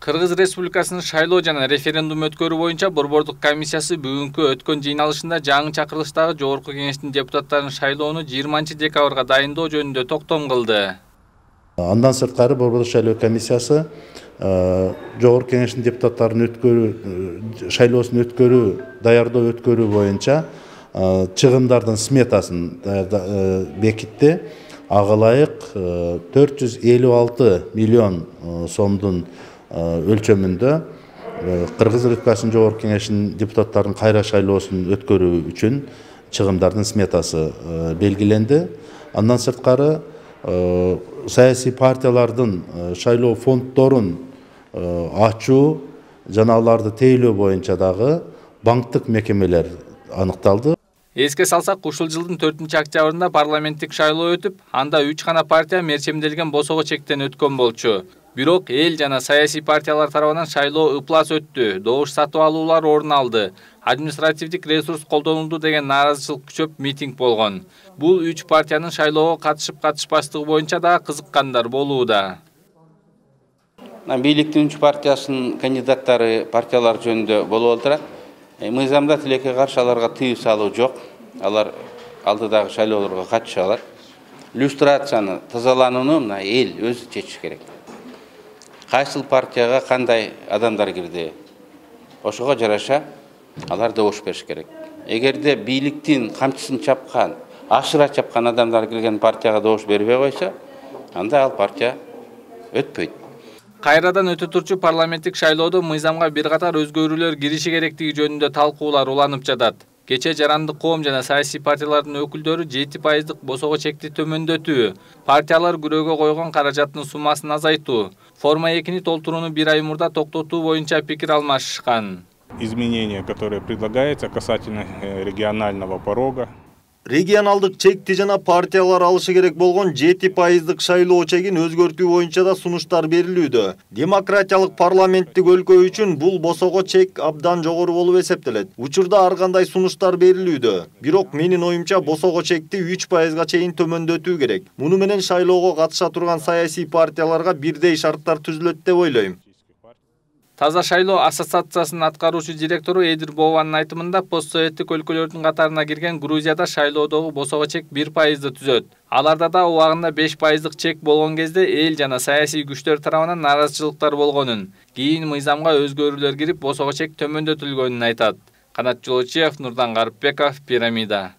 Кыргыз Республикасынын шайлоо жана референдум өткөрүү боюнча Борбордук комиссиясы бүгүнкү өткөн жыйналышында жаңы чакырылыштагы Жогорку Кеңештин депутаттарын шайлоону 20-декабрга дайындоо жөнүндө токтом кылды. Андан сырткары Борбордук шайлоо комиссиясы Жогорку Кеңештин депутаттарын шайлоосун даярдоо өткөрүү боюнча чыгымдардын сметасын бекитти. Ага ылайык 456 миллион сомдун өлчөмүндө Кыргыз Республикасынын Жогорку Кеңешинин депутаттарын кайра шайлоосун өткөрүү үчүн чыгымдардын сметасы белгиленди. Андан сырткары саясий партиялардын шайлоо фонддорун ачуу жана аларды тейлөө боюнча дагы банктык мекемелер аныкталды. Эске салсак, ушул жылдын 4-октябрында парламенттик шайлоо өтүп, анда 3 гана партия мерчемделген босого чектен өткөн болчу. Бирок эл жана саясий партиялар тарабынан шайлоо ыплас өттү, добуш сатып алуулар орун алды. Административдик ресурс колдонулду деген нааразычылык күчөп митинг болгон. Бул 3 партиянын шайлоого катышпаштыгы боюнча да кызыккандар болууда. Бийликтин 3 партиясынын кандидаттары партиялар жөнүндө болуп отурат. Мыйзамда тилекке каршы аларга тыюу салуу жок. Алар алдыдагы шайлоолорго катыша алат. Люстрацияны, тазаланууну эл өзү чечиш керек. Кайсыл партияга кандай адамдар кирди, ошого жараша алар добуш бериш керек. Эгерде бийликтин камчысын чапкан, ашыра чапкан адамдар кирген партияга добуш бербей койсо, анда ал партия өтпөйт. Кайрадан өтө турчу парламенттик шайлоодо мыйзамга бир катар өзгөрүүлөр кириши керектиги жөнүндө талкуулар уланып жатат. Кече Жарандык коом жана саясий партиялардын өкүлдөрү 7% босого чекти төмөндөтүү, партиялар күрөөгө койгон каражаттын суммасын азайтуу, форма 2-ни толтурууну 1 ай мурда токтотуу боюнча пикир алмашышкан. Изменения, которые предлагаются касательно регионального порога. Регионалдык чекти жана партиялар алышы керек болгон 7% шайлоо чегин өзгөртүү боюнча да сунуштар берилүүдө. Демократиялык парламенттик өлкө үчүн бул босого чек абдан жогору болуп эсептелет. Учурда ар кандай сунуштар берилүүдө. Бирок менин оюмча босого чекти 3%га чейин төмөндөтүү керек. Муну менен шайлоого катыша турган саясий партияларга бирдей шарттар түзүлөт деп ойлойм. Таза шайлоо ассоциациясынын аткаруучу директору Эдир Бованын айтымында постсоветтик өлкөлөрдүн катарына кирген Грузияда шайлоодогу босого чек 1%ды түзөт. Аларда да убагында 5%дык чек болгон кезде эл жана саясий күчтөр тарабынан нааразычылыктар болгонун, кийин мыйзамга өзгөрүүлөр кирип босого чек төмөндөтүлгөнүн айтат. Канат Жолочиев, Нурдан Гарыпбеков, Пирамида.